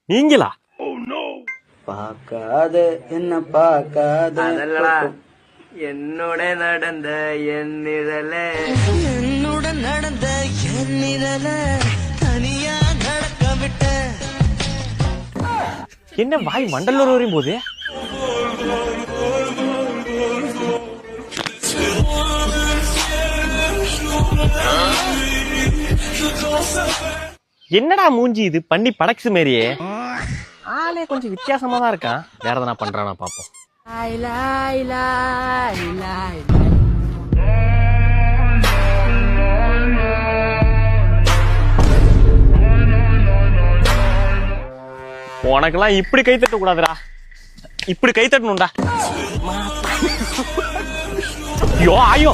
நீங்களா? பார்க்காத என்ன பார்க்காத என்னோட நடந்த என் நிழல தனியா நடக்க விட்ட. என்ன வாய் மண்டலூர் வரையும் போது? என்னடா மூஞ்சி இது, பண்ணி படக்ஸ் மாரியே. ஆளே கொஞ்சம் வித்தியாசமா தான் இருக்கான். வேற எதனா பண்றானா பாப்போம். உனக்கெல்லாம் இப்படி கை தட்ட கூடாதுடா, இப்படி கை தட்டணும்டா. ஐயோ ஐயோ.